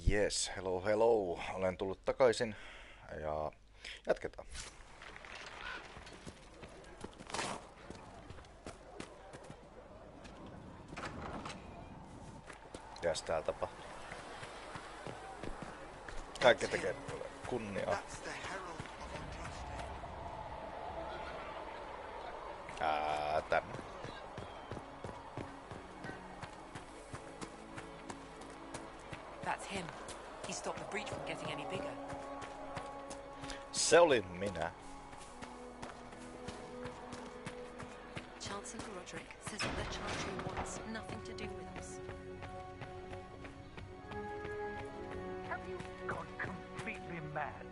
Yes, hello hello. Olen tullut takaisin ja jatketaan. Mitäs täällä tapahtuu? Kaikki tekee kunniaa. Tänne. That's him. He stopped the breach from getting any bigger. Se olin minä. Chancellor Roderick says that the Chantry wants nothing to do with us. Have you gone completely mad?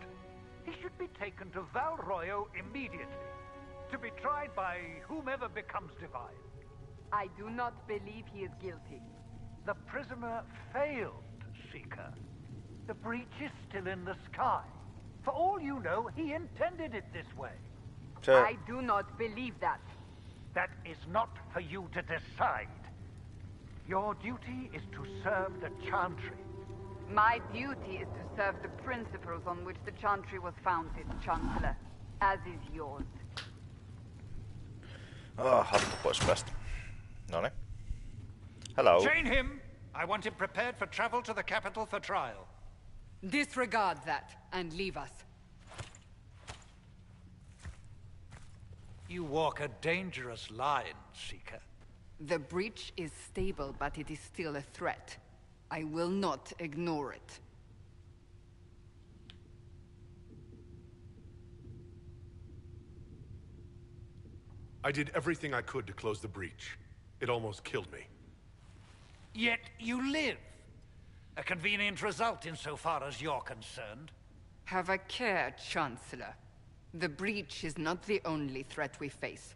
He should be taken to Val Royo immediately, to be tried by whomever becomes divine. I do not believe he is guilty. The prisoner failed, Seeker. The breach is still in the sky. For all you know, he intended it this way. I do not believe that. That is not for you to decide. Your duty is to serve the Chantry. My duty is to serve the principles on which the Chantry was founded, Chancellor, as is yours. Hattu pois päästä. Noniin. Hello. Chain him! I want him prepared for travel to the capital for trial. Disregard that and leave us. You walk a dangerous line, Seeker. The breach is stable, but it is still a threat. I will not ignore it. I did everything I could to close the breach. It almost killed me. Yet you live. A convenient result insofar as you're concerned. Have a care, Chancellor. The breach is not the only threat we face.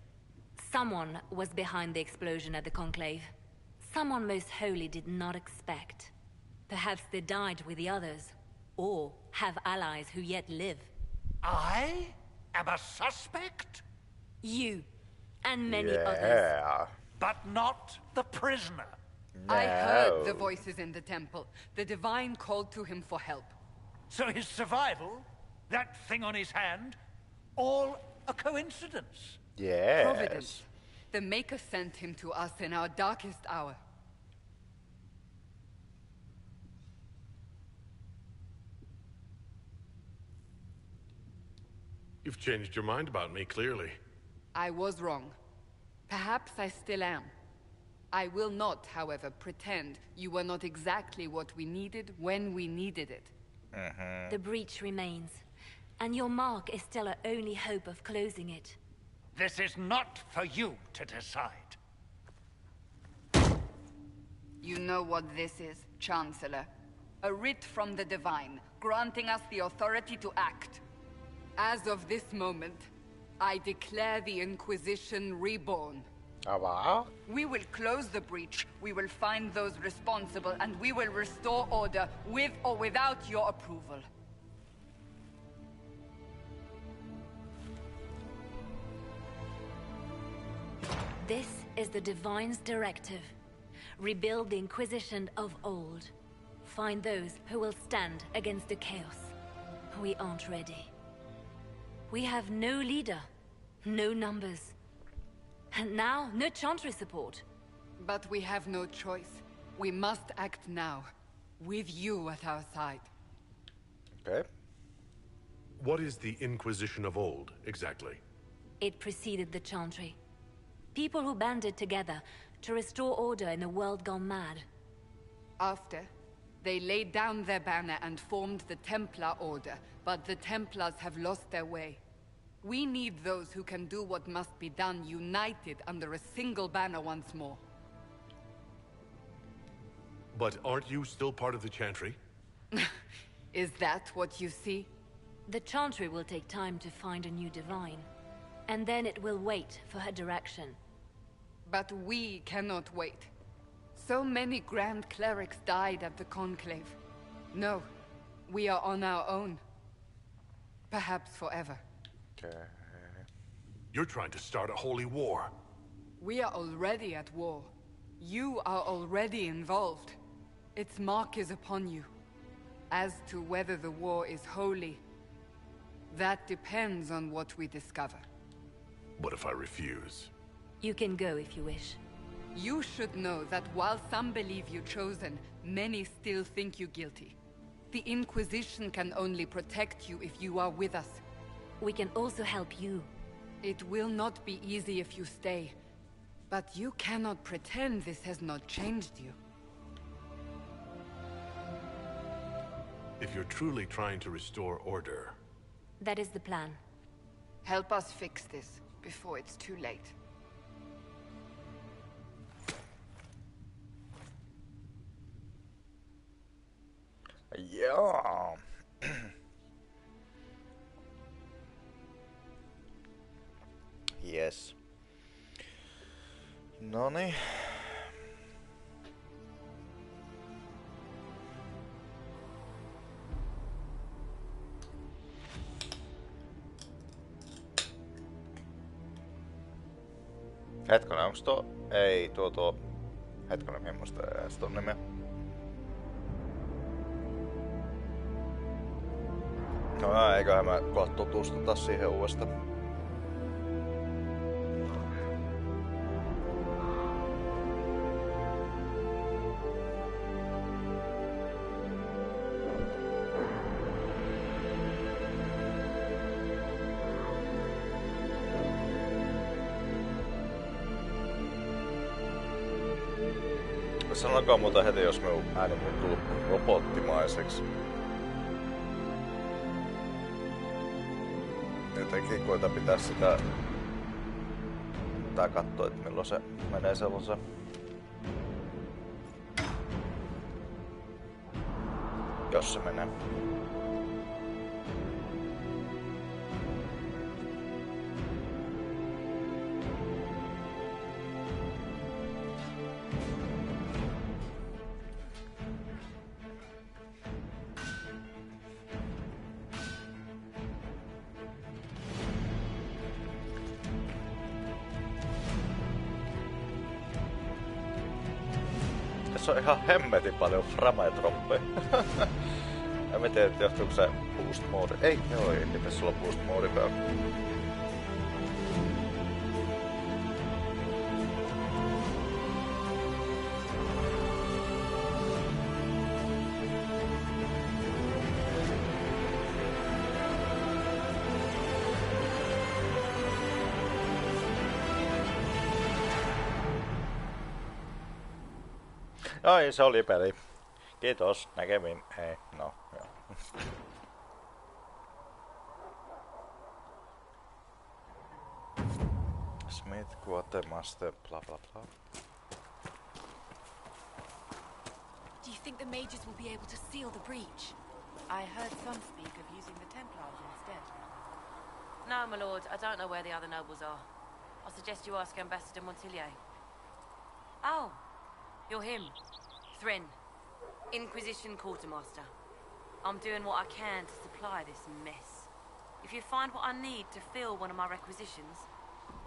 Someone was behind the explosion at the Conclave. Someone most holy did not expect. Perhaps they died with the others, or have allies who yet live. I am a suspect? You, and many others. But not the prisoner. No. I heard the voices in the temple. The Divine called to him for help. So his survival, that thing on his hand, all a coincidence. Yes. Providence. The Maker sent him to us in our darkest hour. You've changed your mind about me, clearly. I was wrong. Perhaps I still am. I will not, however, pretend you were not exactly what we needed when we needed it. The breach remains, and your mark is still our only hope of closing it. This is not for you to decide. You know what this is, Chancellor. A writ from the Divine, granting us the authority to act. As of this moment, I declare the Inquisition reborn. Avaa. We will close the breach, we will find those responsible, and we will restore order, with or without your approval. This is the Divine's directive. Rebuild the Inquisition of old. Find those who will stand against the chaos. We aren't ready. We have no leader, no numbers. And now, no Chantry support. But we have no choice. We must act now, with you at our side. Okay. What is the Inquisition of old, exactly? It preceded the Chantry. People who banded together to restore order in a world gone mad. After, they laid down their banner and formed the Templar Order, but the Templars have lost their way. We need those who can do what must be done, united under a single banner once more. But aren't you still part of the Chantry? Is that what you see? The Chantry will take time to find a new Divine. And then it will wait for her direction. But we cannot wait. So many Grand Clerics died at the Conclave. No, we are on our own. Perhaps forever. Okay. You're trying to start a holy war. We are already at war. You are already involved. Its mark is upon you. As to whether the war is holy, that depends on what we discover. What if I refuse? You can go if you wish. You should know that while some believe you chosen, many still think you guilty. The Inquisition can only protect you if you are with us. We can also help you. It will not be easy if you stay, but you cannot pretend this has not changed you. If you're truly trying to restore order, That is the plan. Help us fix this before it's too late. Joo. Yes. Noni. Hetkonen, onks tuo... Ei, tuo... Hetkonen, mä en muista edes tuon nimeä. No, eiköhän mä kohta tutustuta siihen uudestaan. Sanokaa muuta heti, jos minun ääni muuttuu robottimaiseksi. Jotenkin koita pitää sitä... Tää kattoo, että milloin se menee sellaisen. Jos se menee. Se on ihan hemmetin paljon frame-droppeja. En mä tiedä, johtuuko se boost mode. Ei, joo, ei pitäis olla boost mode päällä. Ai, se oli peli. Kiitos, näkemiin. Ei, no, joo. Smith, Quartermaster, blah blah blah. Do you think the mages will be able to seal the breach? I heard some speak of using the Templars instead. No, my lord, I don't know where the other nobles are. I suggest you ask Ambassador Montillier. Oh, you're him. Thrin, Inquisition Quartermaster. I'm doing what I can to supply this mess. If you find what I need to fill one of my requisitions,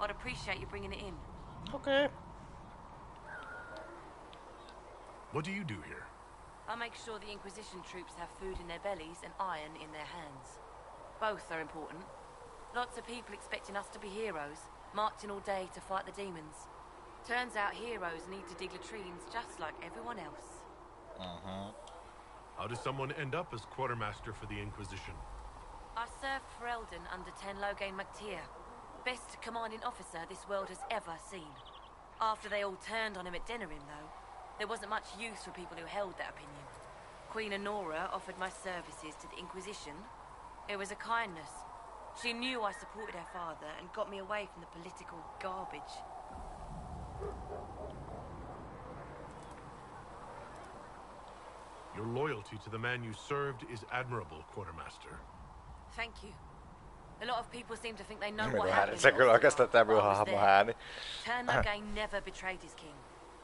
I'd appreciate you bringing it in. Okay. what do you do here? I make sure the Inquisition troops have food in their bellies and iron in their hands. Both are important. Lots of people expecting us to be heroes, marching all day to fight the demons. Turns out heroes need to dig latrines just like everyone else. How does someone end up as quartermaster for the Inquisition? I served for Eldon under Ten Loghain MacTier. Best commanding officer this world has ever seen. After they all turned on him at Denerim, though, there wasn't much use for people who held that opinion. Queen Honora offered my services to the Inquisition. It was a kindness. She knew I supported her father and got me away from the political garbage. Your loyalty to the man you served is admirable, quartermaster. Thank you. A lot of people seem to think they know Minun what ääni, happened. se kyllä oikeastaan tämä minun I was hahmo there. ääni. Ten Loghain never betrayed his king.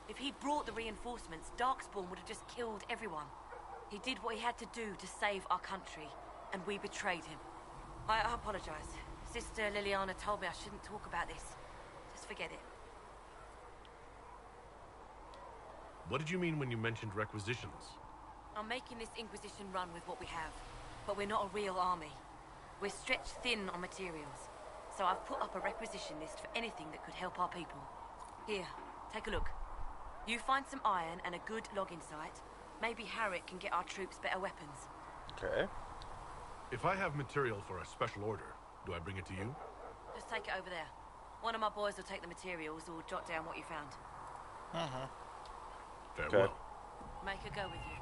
If he brought the reinforcements, Darkspawn would have just killed everyone. He did what he had to do to save our country, and we betrayed him. I apologize. Sister Liliana told me I shouldn't talk about this. Just forget it. What did you mean when you mentioned requisitions? I'm making this Inquisition run with what we have, but we're not a real army. We're stretched thin on materials, so I've put up a requisition list for anything that could help our people. Here, take a look. You find some iron and a good logging site. Maybe Harriet can get our troops better weapons. Okay. If I have material for a special order, do I bring it to you? Just take it over there. One of my boys will take the materials or jot down what you found. Farewell. Okay. Make her go with you.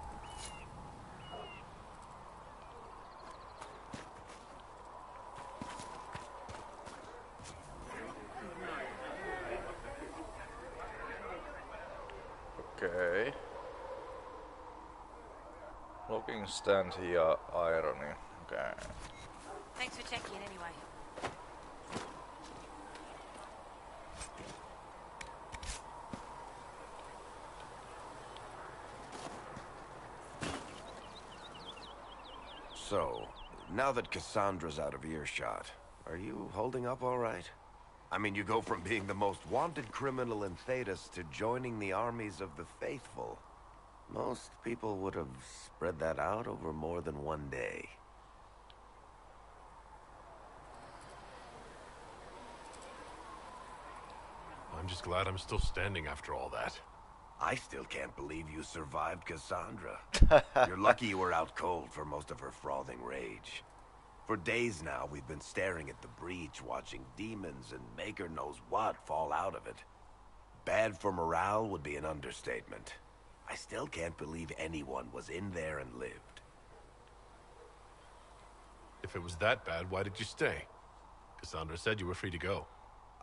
Okay. Logging stand here, ironing. Okay. Thanks for checking anyway. So, now that Cassandra's out of earshot, are you holding up all right? I mean, you go from being the most wanted criminal in Thedas to joining the armies of the faithful. Most people would have spread that out over more than one day. I'm just glad I'm still standing after all that. I still can't believe you survived Cassandra. You're lucky you were out cold for most of her frothing rage. For days now, we've been staring at the breach, watching demons and maker knows what fall out of it. Bad for morale would be an understatement. I still can't believe anyone was in there and lived. If it was that bad, why did you stay? Cassandra said you were free to go.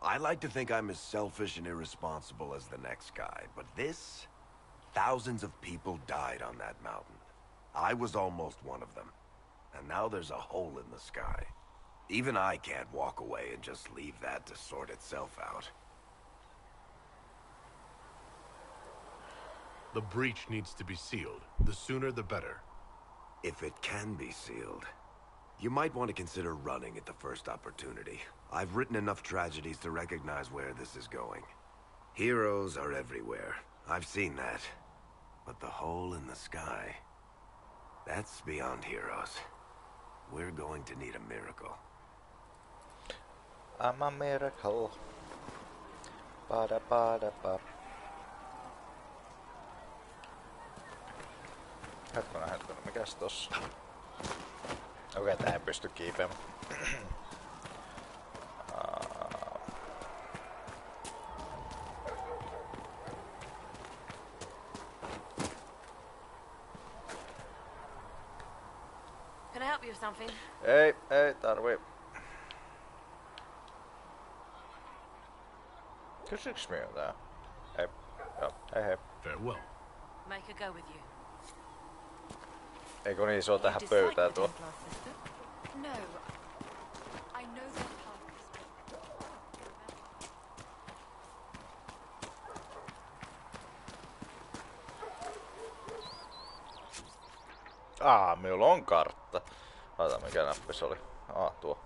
I like to think I'm as selfish and irresponsible as the next guy, but this... Thousands of people died on that mountain. I was almost one of them. And now there's a hole in the sky. Even I can't walk away and just leave that to sort itself out. The breach needs to be sealed. The sooner the better. If it can be sealed, you might want to consider running at the first opportunity. I've written enough tragedies to recognize where this is going. Heroes are everywhere. I've seen that. But the hole in the sky... that's beyond heroes. We're going to need a miracle. I'm a miracle. Ba-da-ba-da-ba. Hetkona, mikäs tossa? Okei, tää ei pysty kiipeämään. Can I help you with something? Ei tarvii. Kysyks me jotain? Ei. Joo, hei. Farewell. Make her go with you. Eikö niin, se on tähän pöytään tuo? No. I know their purpose. Minulla on kartta. Ota, mikä näppi se oli? Tuo.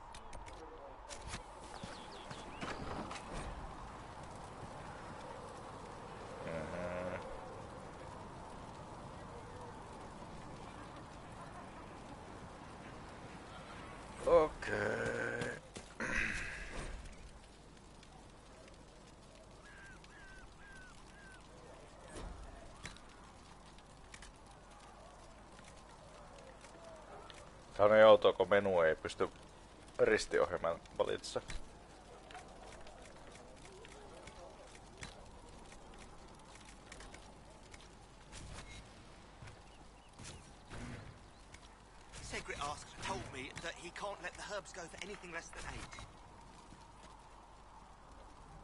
Okei. Tää on outoa, kun menu ei pysty ristiohjelman valitse. Segret Ask told me that he can't let the herbs go for anything less than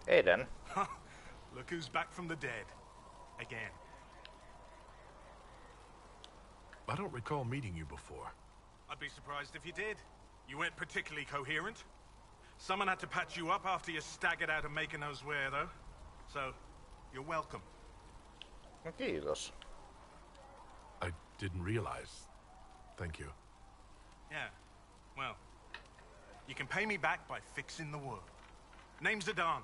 8. Aiden. Look who's back from the dead. Again. I don't recall meeting you before. I'd be surprised if you did. You weren't particularly coherent. Someone had to patch you up after you staggered out of Maker knows where, though. So, you're welcome. No kiitos. I didn't realize. Thank you. Yeah, well, you can pay me back by fixing the world. Name's Adan.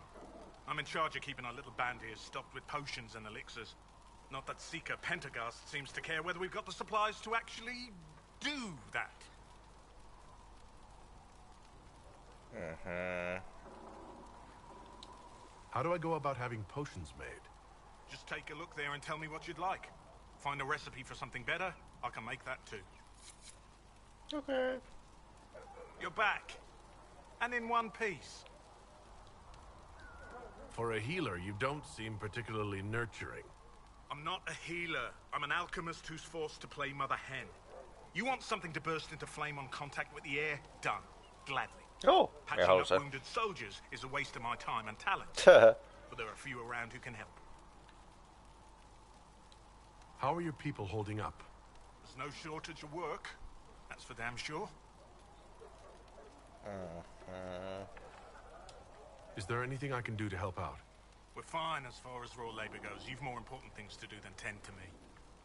I'm in charge of keeping our little band here stocked with potions and elixirs. Not that Seeker Pentagast seems to care whether we've got the supplies to actually do that. How do I go about having potions made? Just take a look there and tell me what you'd like. Find a recipe for something better, I can make that too. Okay. You're back. And in one piece. For a healer, you don't seem particularly nurturing. I'm not a healer. I'm an alchemist who's forced to play Mother Hen. You want something to burst into flame on contact with the air? Done. Gladly. Joo, Patching ihan up se. wounded soldiers is a waste of my time and talent. But there are a few around who can help. How are your people holding up? There's no shortage of work. That's for damn sure. Is there anything I can do to help out? We're fine as far as raw labor goes. You've more important things to do than tend to me.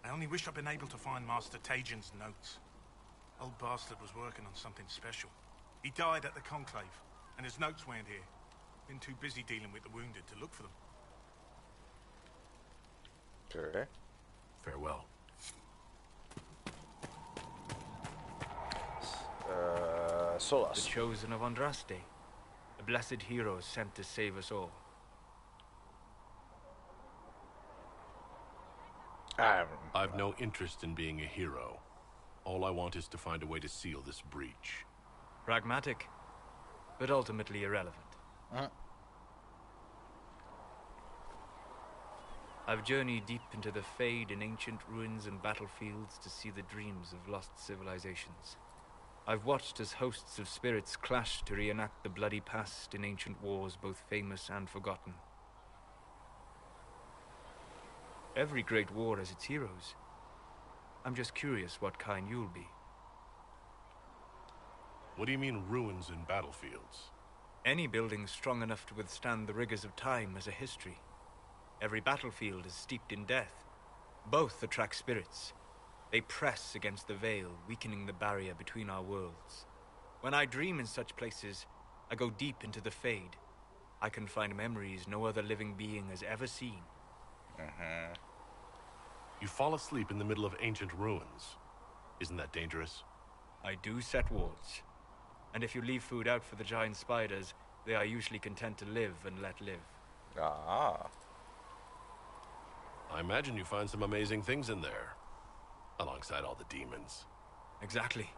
I only wish I'd been able to find Master Tajin's notes. Old bastard was working on something special. He died at the Conclave, and his notes weren't here. Been too busy dealing with the wounded to look for them. Okay. Farewell. The Solas. chosen of Andraste. The blessed hero sent to save us all. I've no interest in being a hero. All I want is to find a way to seal this breach. Pragmatic, but ultimately irrelevant. I've journeyed deep into the Fade in ancient ruins and battlefields to see the dreams of lost civilizations. I've watched as hosts of spirits clash to reenact the bloody past in ancient wars, both famous and forgotten. Every great war has its heroes. I'm just curious what kind you'll be. What do you mean ruins and battlefields? Any building strong enough to withstand the rigors of time has a history. Every battlefield is steeped in death. Both attract spirits. They press against the veil, weakening the barrier between our worlds. When I dream in such places, I go deep into the Fade. I can find memories no other living being has ever seen. You fall asleep in the middle of ancient ruins. Isn't that dangerous? I do set wards. And if you leave food out for the giant spiders, they are usually content to live and let live. Ah. I imagine you find some amazing things in there. Alongside all the demons. Exactly.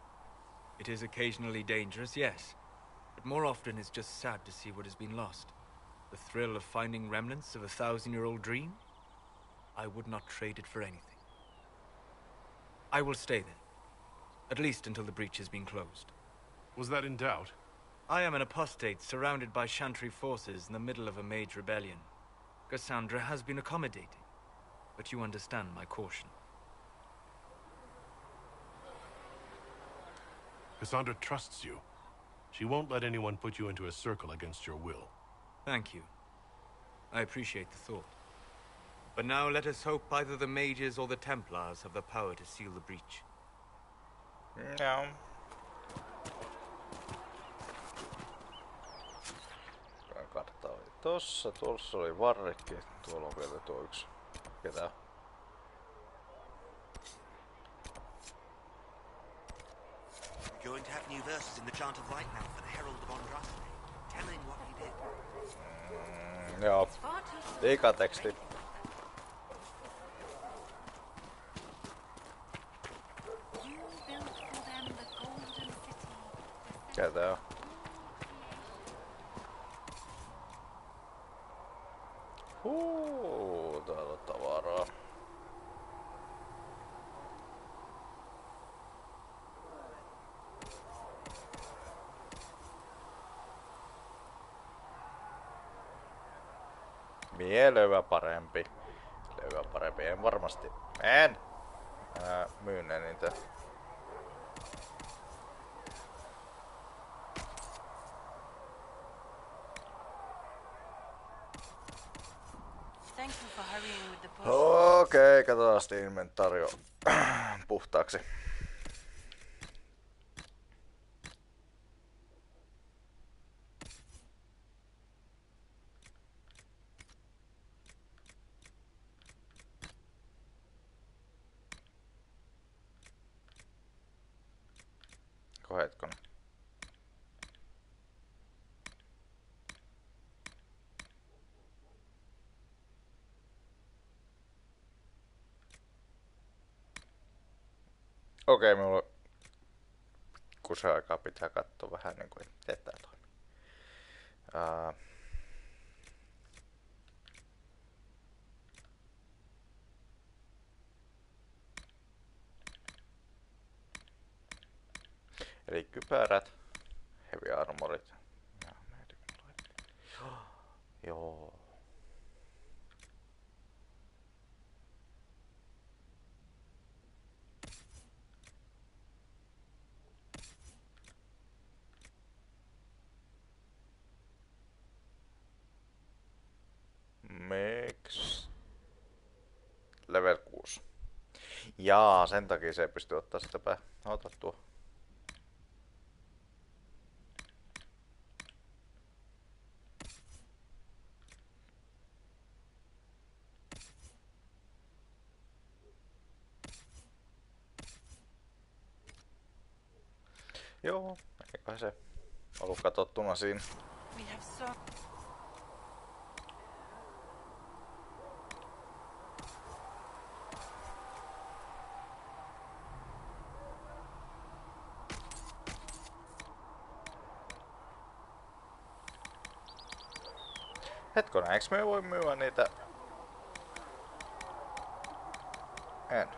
It is occasionally dangerous, yes. But more often it's just sad to see what has been lost. The thrill of finding remnants of a 1,000-year-old dream? I would not trade it for anything. I will stay then. At least until the breach has been closed. Was that in doubt? I am an apostate surrounded by Chantry forces in the middle of a mage rebellion. Cassandra has been accommodating, but you understand my caution. Cassandra trusts you. She won't let anyone put you into a circle against your will. Thank you. I appreciate the thought. But now let us hope either the mages or the Templars have the power to seal the breach. Joo. Kartta oli tossa, tuossa oli varrekki, tuolla on vielä tuo yksi. Ketä? We're going to have new verses in the Chant of Light now for the Herald of Andraste, telling what he did. Joo. Liikaa teksti. Ketä on? Täällä on tavaraa. Löyvä parempi. Löyvä parempi. En varmasti. Myyn ne niitä. Thank you for hurrying with the push. Okei, katsotaan sitten inventaario puhtaaksi. Oliko hetkonen? Okei, minulla kun se aikaa pitää katsoa vähän niin kuin, miten tää toimii. Eli kypärät, heavy armorit ja medical light. Joo. Mix. Level 6. Jaa, sen takia se ei pysty ottaa sitä ota tuo. Joo, eiköhän se ollut katsottuna siinä. Hetkonen, eiks me voi myyä niitä? En.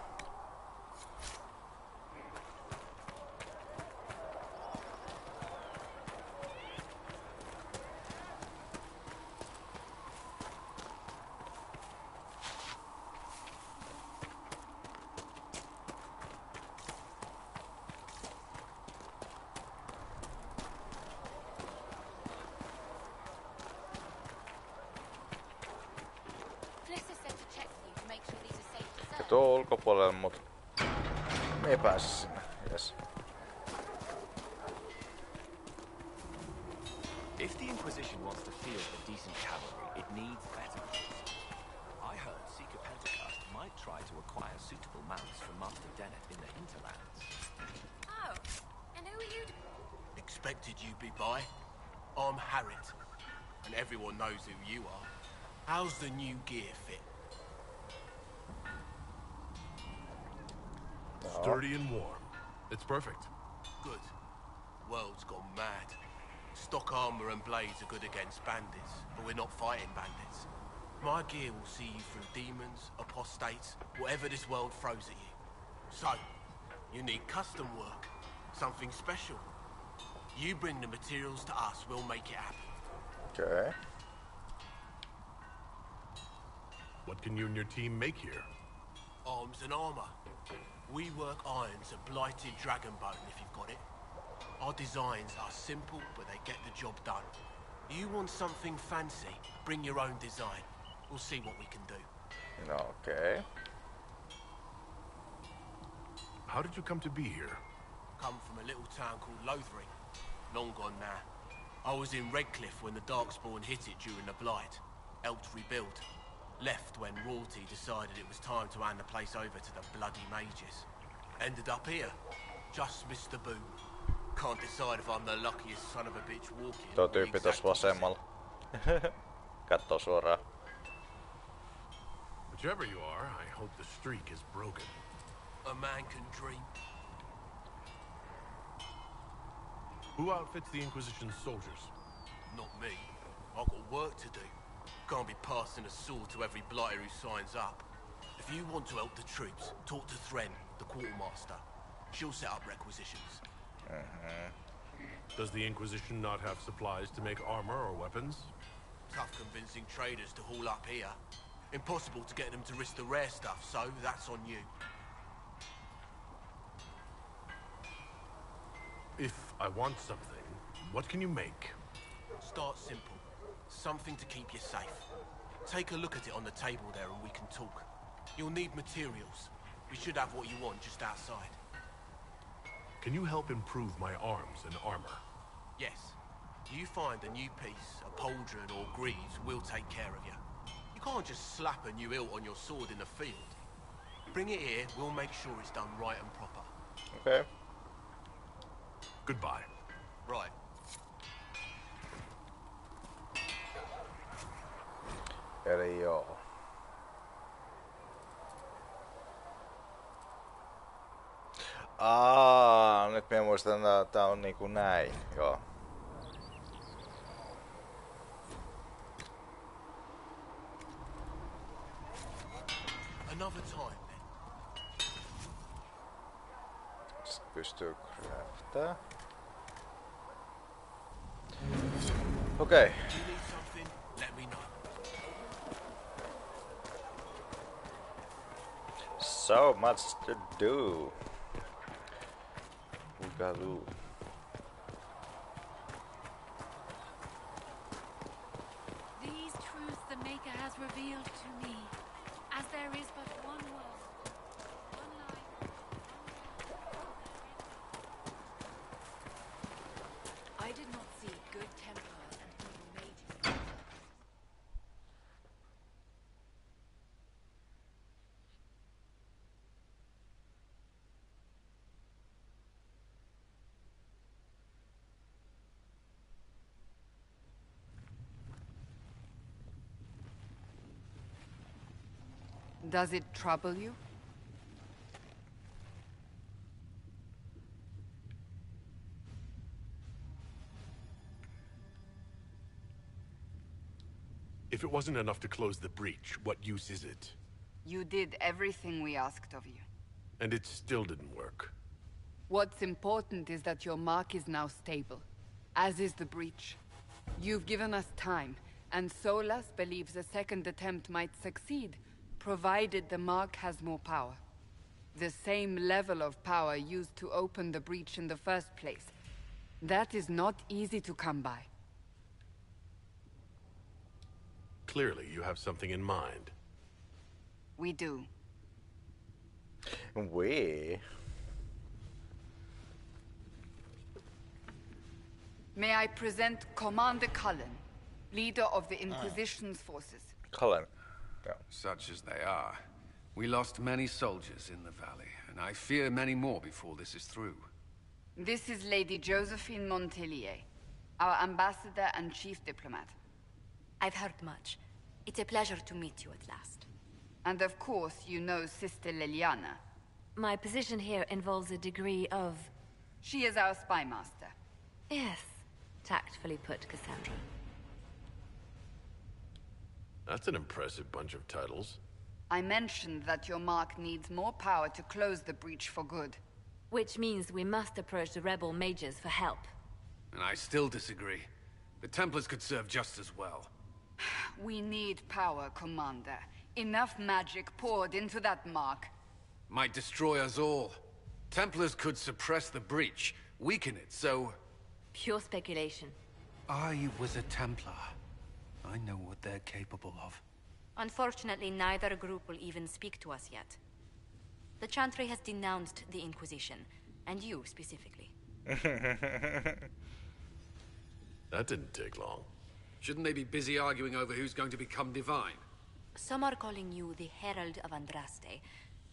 Tuo ulkopuolelle, mut me ei pääse sinne. Yes. If the Inquisition wants to field a decent cavalry, it needs veterans. I heard Seeker Pentecost might try to acquire suitable mounts from Master Dennett in the hinterlands. Oh, and who are you? Expected you'd be by. I'm Harriet, and everyone knows who you are. How's the new gear fit? Sturdy and warm. It's perfect. Good. World's gone mad. Stock armor and blades are good against bandits, but we're not fighting bandits. My gear will see you through demons, apostates, whatever this world throws at you. So, you need custom work, something special. You bring the materials to us, we'll make it happen. Okay. What can you and your team make here? Arms and armor. We work iron to blighted dragon bone if you've got it. Our designs are simple, but they get the job done. You want something fancy, bring your own design. We'll see what we can do. Okay. How did you come to be here? Come from a little town called Lothering. Long gone now. I was in Redcliffe when the Darkspawn hit it during the Blight. Helped rebuild. Left when royalty decided it was time to hand the place over to the bloody mages. Ended up here. Just missed the boom. Can't decide if I'm the luckiest son of a bitch walking. Tuo tyyppi tossa vasemmalla. Kattoo suoraan. Whichever you are, I hope the streak is broken. A man can dream. Who outfits the Inquisition's soldiers? Not me. I've got work to do. Can't be passing a sword to every blighter who signs up. If you want to help the troops, talk to Thren, the quartermaster. She'll set up requisitions. Does the Inquisition not have supplies to make armor or weapons? Tough convincing traders to haul up here. Impossible to get them to risk the rare stuff, so that's on you. If I want something, what can you make? Start simple. Something to keep you safe. Take a look at it on the table there and we can talk. You'll need materials. We should have what you want just outside. Can you help improve my arms and armor? Yes. You find a new piece, a pauldron or greaves, we'll take care of you. You can't just slap a new hilt on your sword in the field. Bring it here, we'll make sure it's done right and proper. Okay. Goodbye. Right. Eli joo. Nyt minä muistan, että tää on niinku näin, joo. Another time then. Sitten pystyy craftaa. Okei. Do you need something? Let me know. So much to do. Boogaloo. These truths the Maker has revealed to me, as there is but one world, one life, I did not see good Templars and evil mages. Does it trouble you? If it wasn't enough to close the breach, what use is it? You did everything we asked of you. And it still didn't work. What's important is that your mark is now stable, as is the breach. You've given us time, and Solas believes a second attempt might succeed, provided the mark has more power. The same level of power used to open the breach in the first place. That is not easy to come by. Clearly, you have something in mind. We do. We? May I present Commander Cullen, leader of the Inquisition's forces. Cullen. Yeah. Such as they are. We lost many soldiers in the valley, and I fear many more before this is through. This is Lady Josephine Montelier, our ambassador and chief diplomat. I've heard much. It's a pleasure to meet you at last. And of course, you know Sister Liliana. My position here involves a degree of... She is our spy master. Yes, tactfully put, Cassandra. That's an impressive bunch of titles. I mentioned that your mark needs more power to close the breach for good. Which means we must approach the rebel mages for help. And I still disagree. The Templars could serve just as well. We need power, Commander. Enough magic poured into that mark. Might destroy us all. Templars could suppress the breach, weaken it, so... Pure speculation. I was a Templar. I know what they're capable of. Unfortunately, neither group will even speak to us yet. The Chantry has denounced the Inquisition, and you specifically. That didn't take long. Shouldn't they be busy arguing over who's going to become divine? Some are calling you the Herald of Andraste,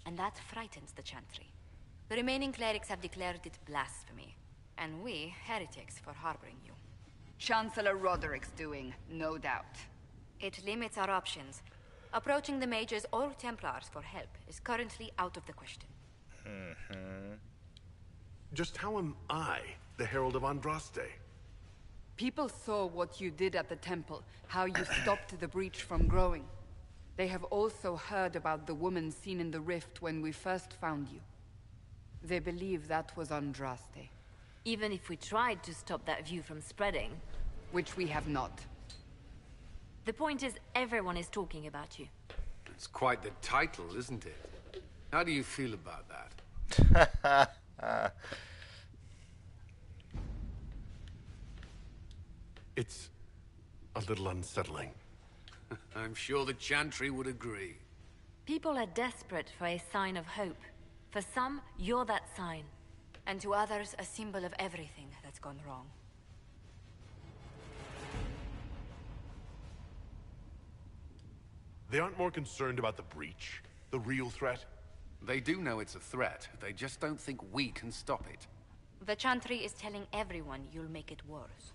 and that frightens the Chantry. The remaining clerics have declared it blasphemy, and we, heretics, for harboring you. Chancellor Roderick's doing, no doubt. It limits our options. Approaching the mages or Templars for help is currently out of the question. Just how am I the Herald of Andraste? People saw what you did at the temple, how you stopped the breach from growing. They have also heard about the woman seen in the rift when we first found you. They believe that was Andraste. Even if we tried to stop that view from spreading... Which we have not. The point is, everyone is talking about you. It's quite the title, isn't it? How do you feel about that? It's a little unsettling. I'm sure the Chantry would agree. People are desperate for a sign of hope. For some, you're that sign. And to others, a symbol of everything that's gone wrong. They aren't more concerned about the breach, the real threat? They do know it's a threat. They just don't think we can stop it. The Chantry is telling everyone you'll make it worse.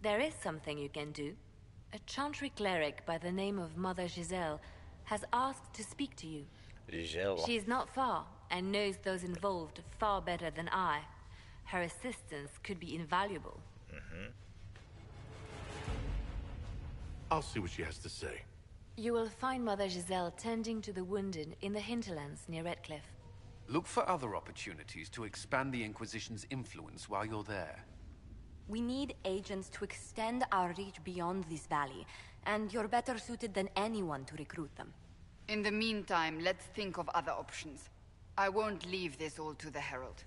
There is something you can do. A Chantry cleric by the name of Mother Giselle has asked to speak to you. Giselle. She is not far and knows those involved far better than I. Her assistance could be invaluable. I'll see what she has to say. You will find Mother Giselle tending to the wounded in the hinterlands near Redcliffe. Look for other opportunities to expand the Inquisition's influence while you're there. We need agents to extend our reach beyond this valley, and you're better suited than anyone to recruit them. In the meantime, let's think of other options. I won't leave this all to the Herald.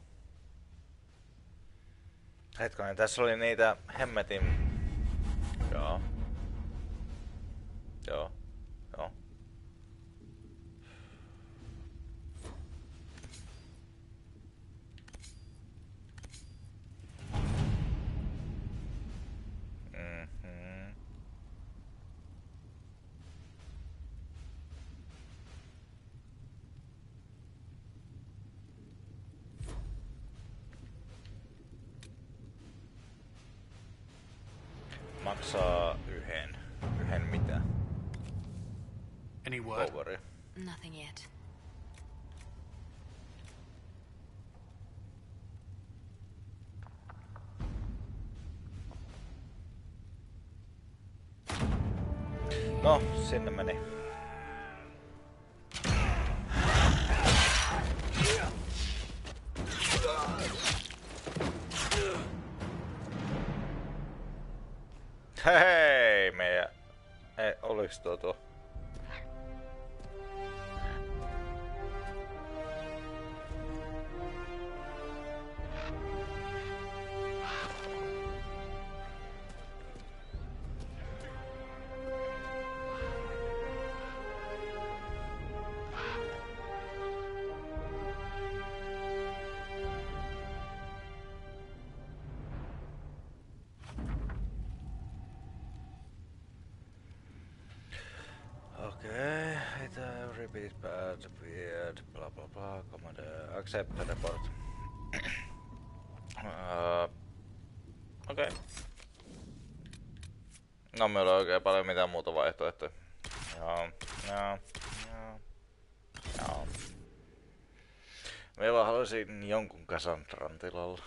Hetkonen, tässä oli niitä hemmetin... Joo. Joo. Joo. Maksaa yhden mitä? Any word? Overi. Nothing yet. No, sinne meni. Hei, meidän... Ei, oliks tuo? Okay, repeat bad, weird, blah blah blah, commander, accept the report. Okay. No meillä on oikein paljon mitään muuta vaihtoehtoja. Joo. Me vaan haluaisin jonkun Cassandran tilalla.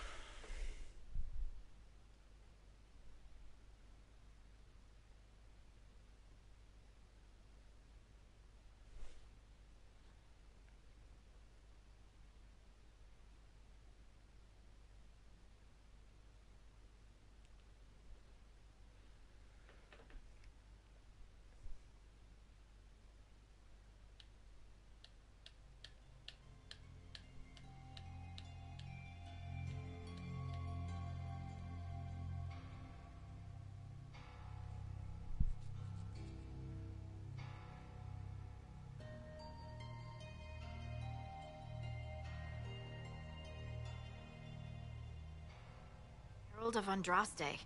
Herald of Andraste.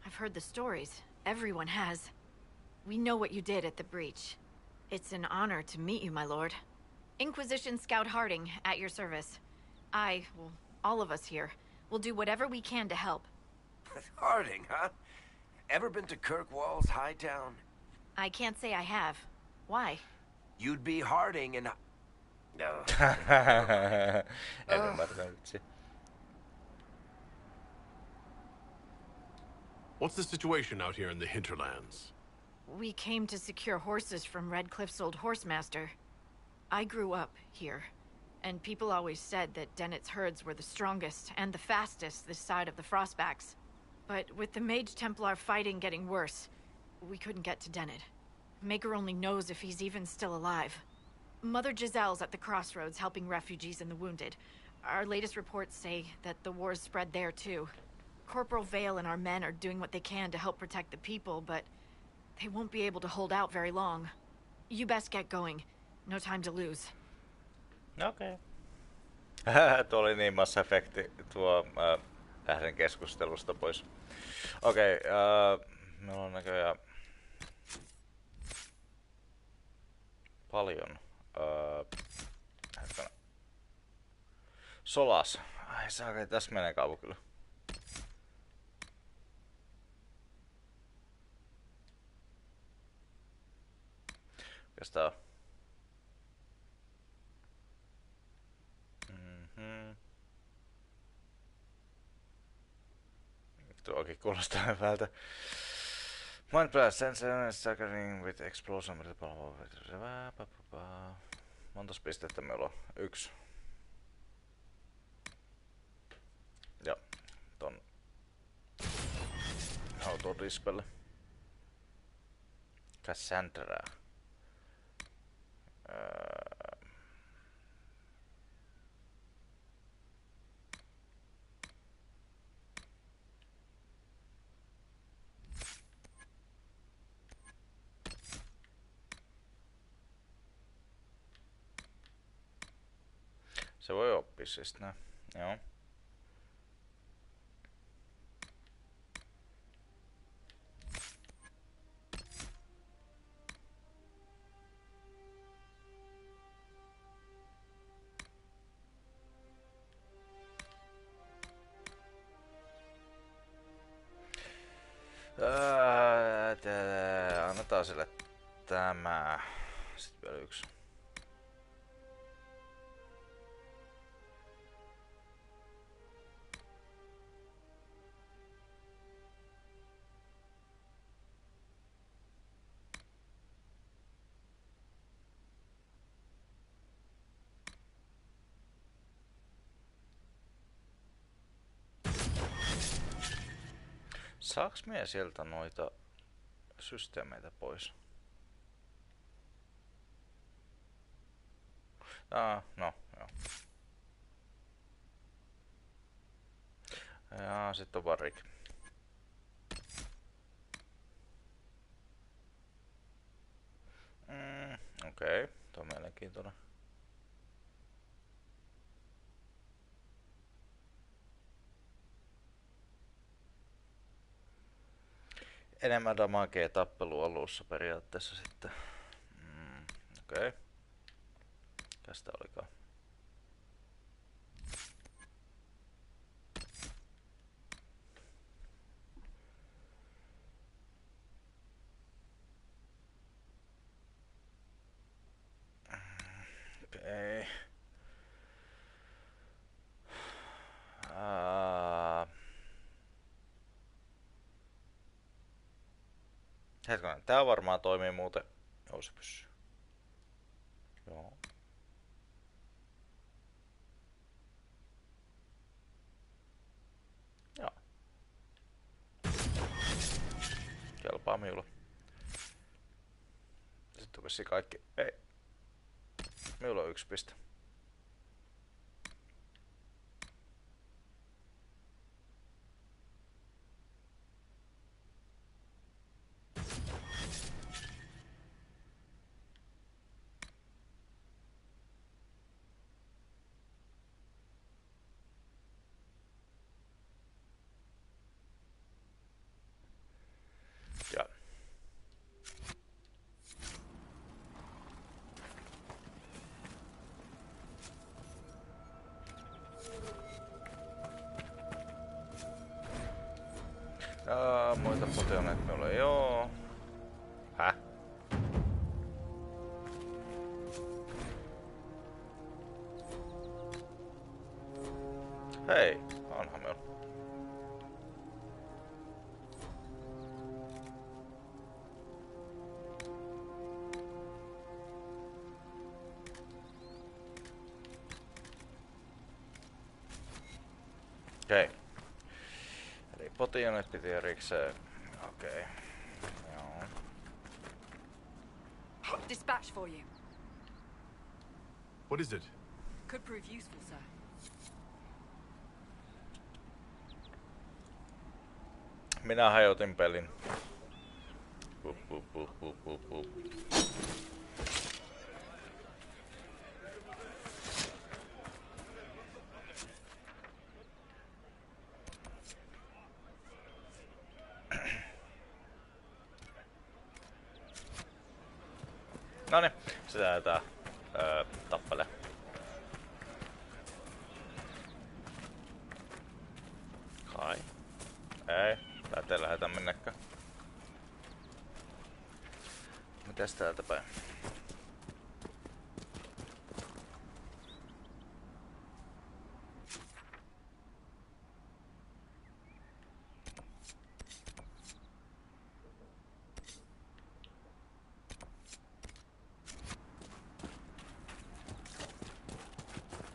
I've heard the stories. Everyone has. We know what you did at the breach. It's an honor to meet you, my lord. Inquisition Scout Harding, at your service. Well, all of us here, will do whatever we can to help. Harding, huh? Ever been to Kirkwall's Hightown? I can't say I have. Why? You'd be Harding and... No. What's the situation out here in the hinterlands? We came to secure horses from Redcliffe's old horsemaster. I grew up here, and people always said that Dennett's herds were the strongest and the fastest this side of the Frostbacks. But with the Mage Templar fighting getting worse, we couldn't get to Dennett. Maker only knows if he's even still alive. Mother Giselle's at the crossroads helping refugees and the wounded. Our latest reports say that the war's spread there too. Corporal Vale and our men are doing what they can to help protect the people, but they won't be able to hold out very long. You best get going. No time to lose. Okay. Tuo oli niin Mass Effect tuo lähden keskustelusta pois. Okei, meillä on näköjään paljon. Solas. Ai saakeli, tässä menee kauan kyllä. Mikäs tää on? Tuokin kuulostaa hyvältä. Mind blast, sensor, staggering with explosion. Montas pistettä meillä on? 1. Ja ton autodispelle. Cassandra. Se voi oppia siis nää. Joo. Annetaan sille tämä. Sitten vielä 1. Saaks mie sieltä noita systeemeitä pois? No, joo. Ja sit on varik. Okei, tää on mielenkiintoinen. Enemmän damagea tappelu alussa periaatteessa sitten. Okei. Tästä olikaan. Okei. Hetkonen, tää varmaan toimii muuten. Joo, se pysyy. Joo. Joo. Kelpaa minulle. Sitten on kaikki. Ei. Minulla on 1 piste. Ja. Muita potioneita minulla ei oo. Häh? Hei, onhan minulla. Okei. Eli potionit piti erikseen. Okei. Joo. Dispatch for you. What is it? Could prove useful, sir. Minä hajotin pelin. Noniin, sitä tää tappelee. minnekään. Mitäs täältä päin?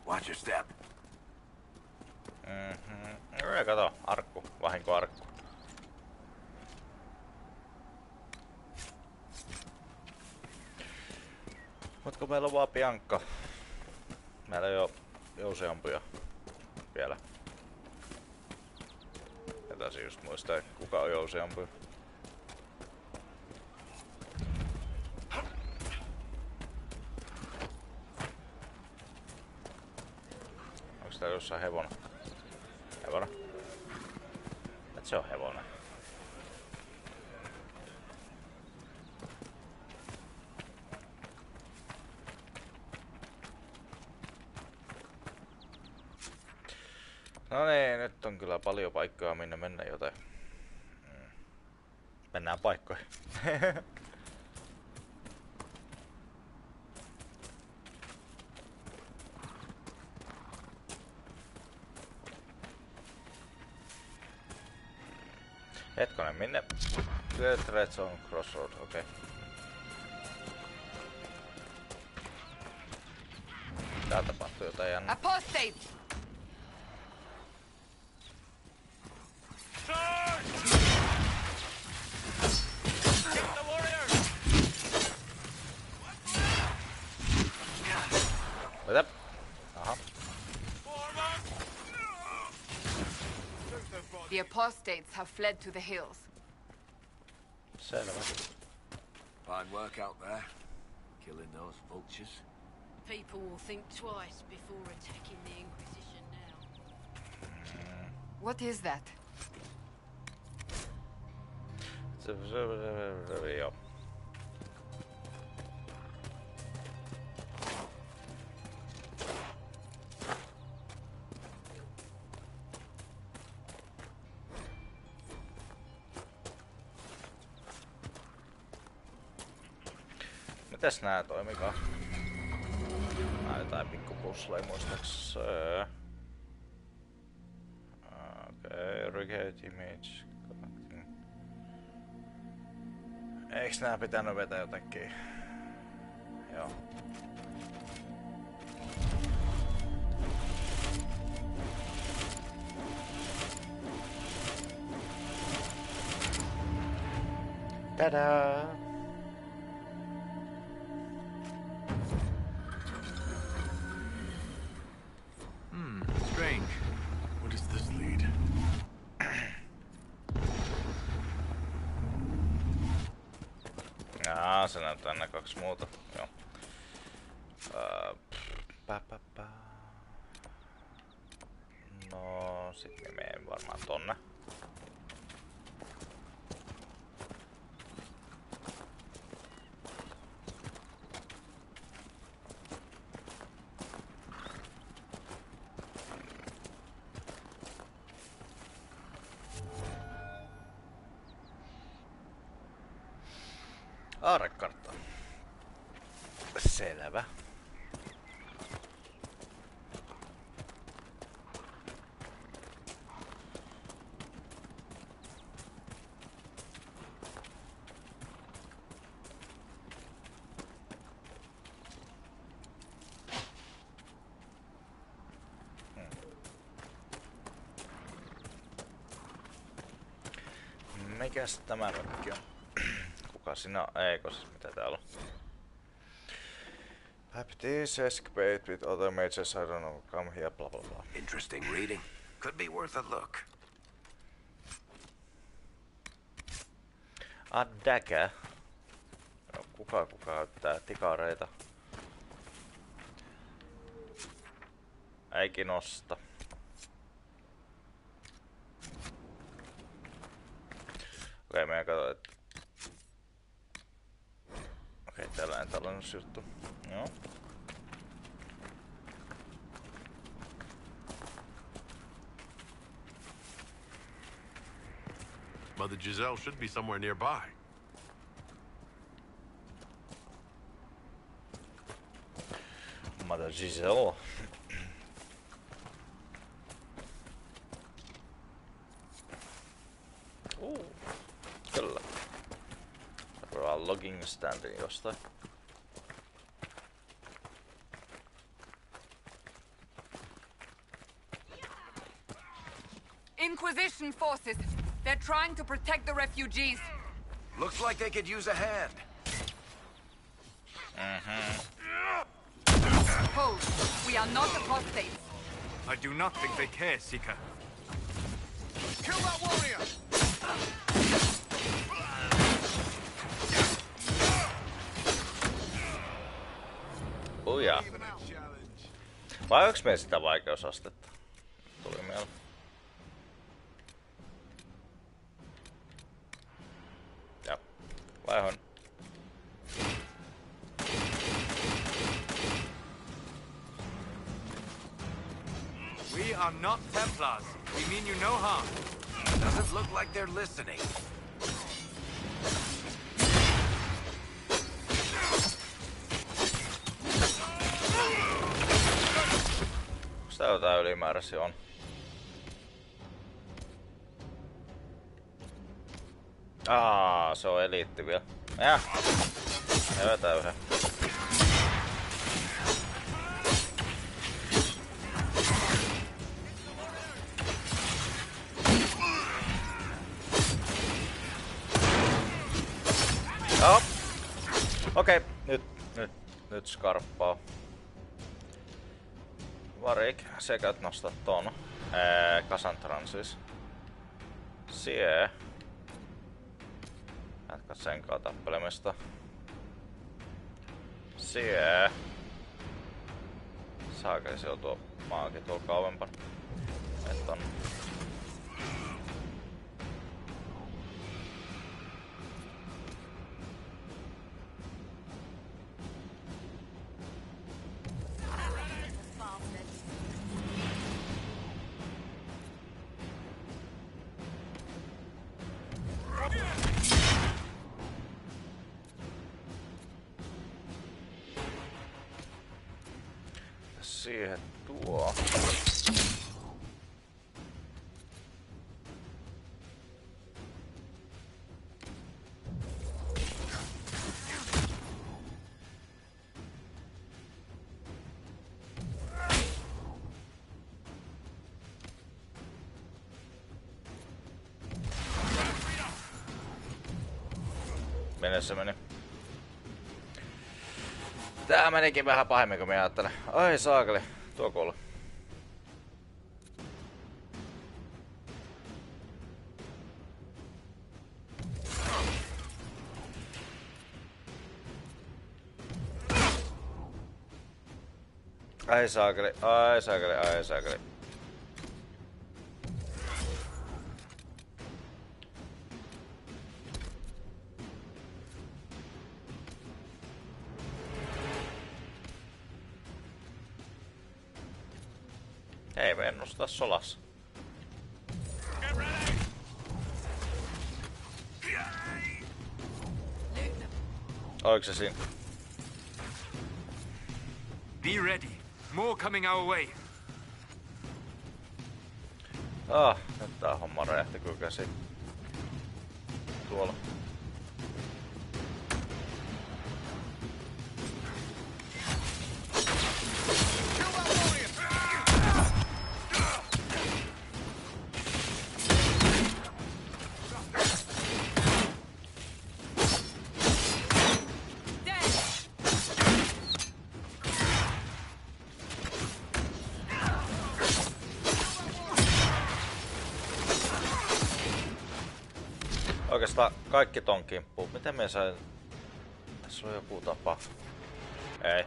Watch your step. Kato, arkku, vahinkoarkku. Mutko meillä on vaan Bianca? Meillä ei oo jousiampuja vielä. Ja taisi just muistaa, kuka on jousiampuja. Onks täällä jossain hevonen? Hevonen? Et se on hevonen. No niin, nyt on kyllä paljon paikkaa minne mennä, joten mennään paikkoihin. Hetkonen, minne? Red Zone Crossroad, okei. Täällä tapahtuu jotain jännää. Apostate! Mitä? Aha. The apostates have fled to the hills. Selvä. Fine work out there, killing those vultures. People will think twice before attacking the Inquisition now. What is that? Joo. Mitäs nää toimikaa? Nää jotain pikkupusleja muistaakseni. Okei, Regate Image. Eiks nää pitänyt vetää jotakin? Joo. Tadaa! Strange. Where does this lead? Jaa, se näyttää nää kaksi muuta. Joo. No, sit me menen varmaan tonne. Aarekartta. Selvä. Mikäs tämä mökki on? Kuka sinä? Eikö siis mitä täällä on? Baptiste escapade with other mages, I don't know, come here, blah blah blah. Interesting reading. Could be worth a look. Dagger. No, kuka käyttää tikareita? Eikin nosta. Okei, meidän katsotaan, että... Okei, tällainen tallennusjuttu. Joo. Mother Giselle should be somewhere nearby. Mother Giselle. Kyllä. Seuraava logging standin jostain. Inquisition forces. They're trying to protect the refugees. Looks like they could use a hand. Hold. We are not apostates. I do not think they care, Seeker. Kill that warrior! Uja. Vai onks meillä sitä vaikeusastetta? Tuli mieleen. Joo. Vai on? We are not Templars. We mean you no harm. Doesn't look like they're listening. Onks tää jotain ylimääräisiä on? Se on eliitti vielä. Jävetään yhden. Joo. Okei, nyt skarppaa. Varik, sä käyt nostaa ton. Cassandran siis. Sie. Jatka senkaan tappelemista. Sie. Saakeli se on tuo maakin tuolla kauempana. Et on. Siihen tuo. Mene se meni. Tää menikin vähän pahemmin kuin minä ajattelen. Ai saakeli, tuo kuolla. Ai saakeli, ai saakeli, ai saakeli. Ei me ennustaa solassa. Oliko se siinä? Be ready. More coming our way. Nyt tää homma räjähti kyllä käsiin. Tuolla. Oikeastaan kaikki ton kimppuun. Miten me sain... Tässä on joku tapa. Ei.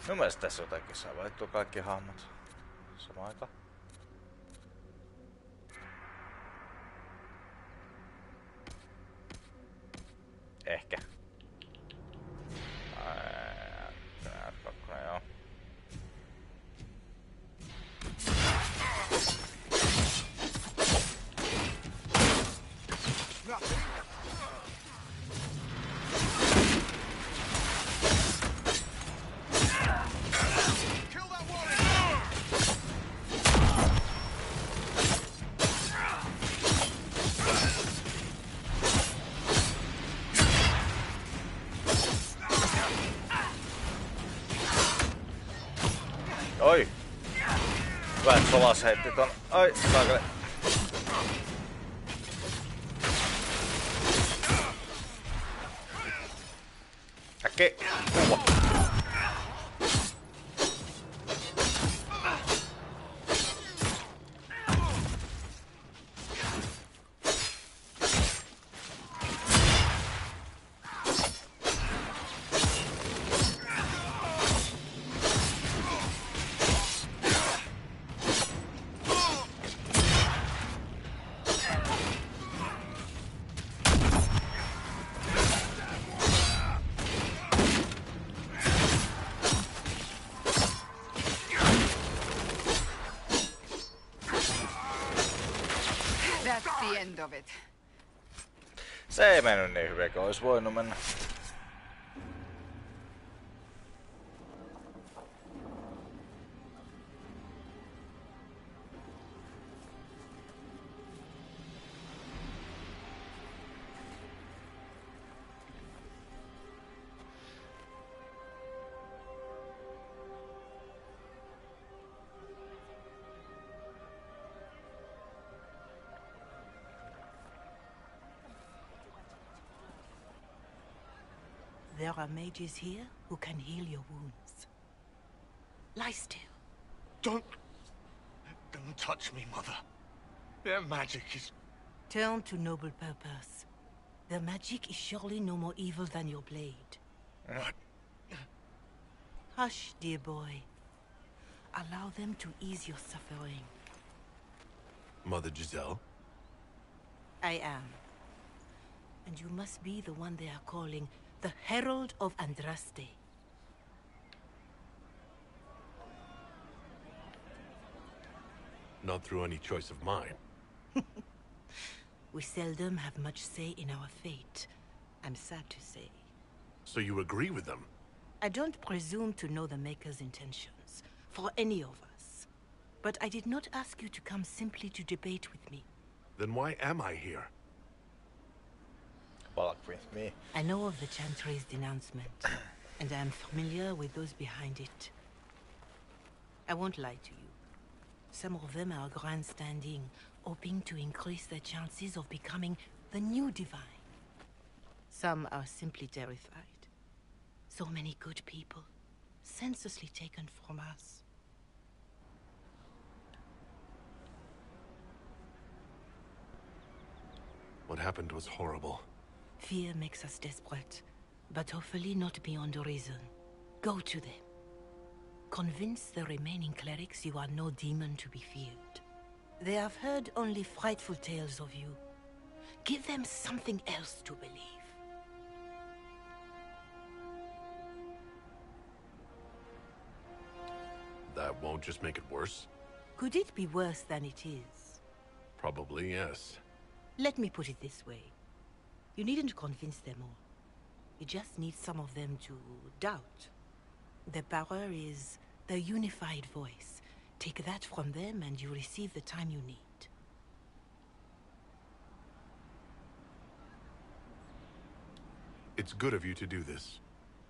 Minun mielestä tässä jotenkin saa valittua kaikki hahmot. Samaan aikaan. Ehkä. Kakkonen, joo. Oi! Hyvä, että Solas heitti ton. Ai, saakeli. Äkki! That's the end of it. Se ei mennyt niin hyvin kuin olisi voinut mennä. There are mages here who can heal your wounds. Lie still. Don't touch me, Mother. Their magic is... Turn to noble purpose. Their magic is surely no more evil than your blade. What? Hush, dear boy. Allow them to ease your suffering. Mother Giselle? I am. And you must be the one they are calling the Herald of Andraste. Not through any choice of mine. We seldom have much say in our fate, I'm sad to say. So you agree with them? I don't presume to know the Maker's intentions, for any of us. But I did not ask you to come simply to debate with me. Then why am I here? Walk with me. I know of the Chantry's denouncement, and I am familiar with those behind it. I won't lie to you. Some of them are grandstanding, hoping to increase their chances of becoming the new divine. Some are simply terrified. So many good people, senselessly taken from us. What happened was horrible. Fear makes us desperate, but hopefully not beyond reason. Go to them. Convince the remaining clerics you are no demon to be feared. They have heard only frightful tales of you. Give them something else to believe. That won't just make it worse? Could it be worse than it is? Probably, yes. Let me put it this way. You needn't convince them all. You just need some of them to doubt. Their power is their unified voice. Take that from them and you receive the time you need. It's good of you to do this.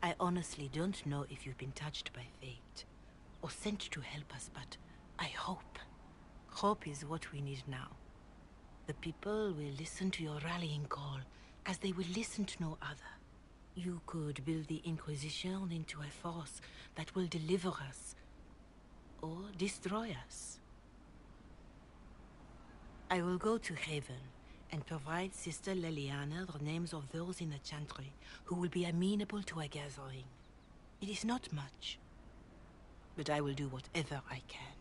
I honestly don't know if you've been touched by fate, or sent to help us, but I hope. Hope is what we need now. The people will listen to your rallying call, as they will listen to no other. You could build the Inquisition into a force that will deliver us, or destroy us. I will go to Haven, and provide Sister Leliana the names of those in the Chantry who will be amenable to a gathering. It is not much, but I will do whatever I can.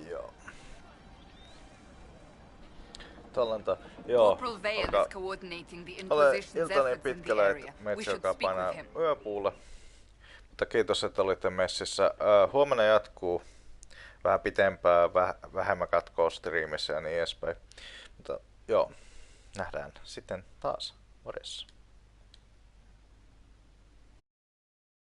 Joo. Tallenta. Joo. Corporal Vane is coordinating the Ole Inquisition's ilta niin efforts in the pitkällä, area. että We metsi should alkaa speak painaa with him. yöpuulle. Mutta kiitos, että olitte messissä. Huomenna jatkuu vähän pitempää, vähemmän katkoa striimissä ja niin edespäin. Mutta joo, nähdään sitten taas. Morjessa.